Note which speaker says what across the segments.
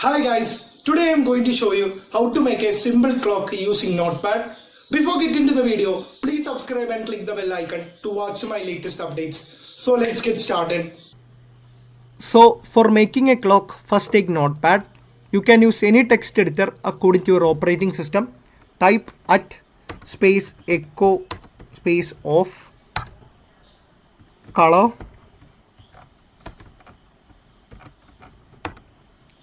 Speaker 1: Hi guys, today I am going to show you how to make a simple clock using Notepad. Before getting into the video, please subscribe and click the bell icon to watch my latest updates. So let's get started.
Speaker 2: So for making a clock, first take Notepad. You can use any text editor according to your operating system. Type at space echo space off color.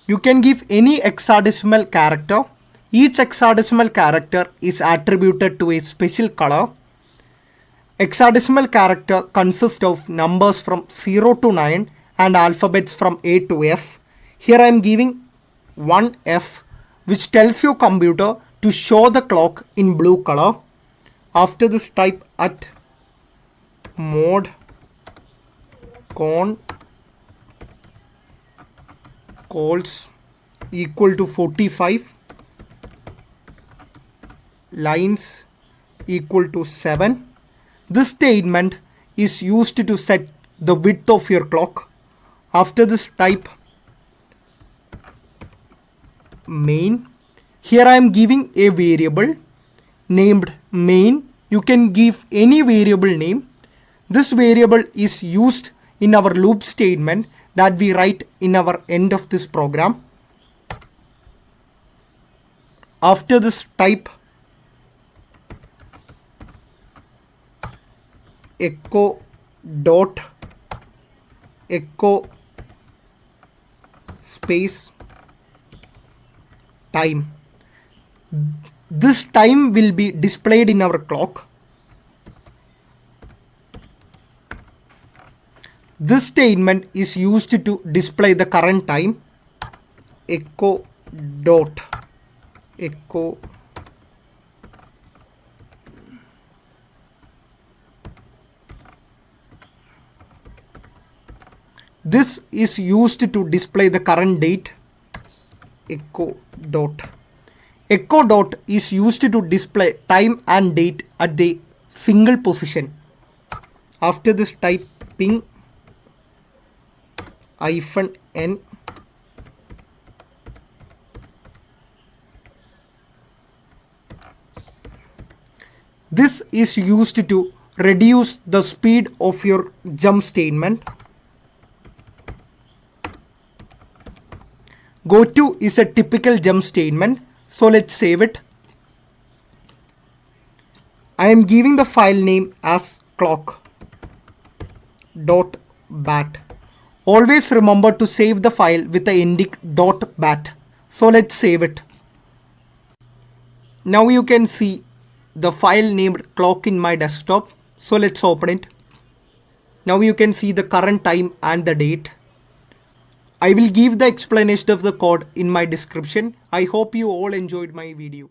Speaker 2: You can give any hexadecimal character. Each hexadecimal character is attributed to a special color. Hexadecimal character consists of numbers from 0 to 9 and alphabets from A to F. Here I am giving 1F, which tells your computer to show the clock in blue color. After this, type at mod con calls equal to 45 lines equal to 7. This statement is used to set the width of your clock. After this, type main. Here I am giving a variable named main. You can give any variable name. This variable is used in our loop statement that we write in our end of this program. After this, type echo space time. This time will be displayed in our clock. This statement is used to display the current time. Echo this is used to display the current date. Echo dot is used to display time and date at the single position. After this, typing -n. This is used to reduce the speed of your jump statement. Goto is a typical jump statement, so let's save it. I am giving the file name as clock.bat. Always remember to save the file with the ending .bat. So let's save it. Now you can see the file named clock in my desktop. So let's open it. Now you can see the current time and the date. I will give the explanation of the code in my description. I hope you all enjoyed my video.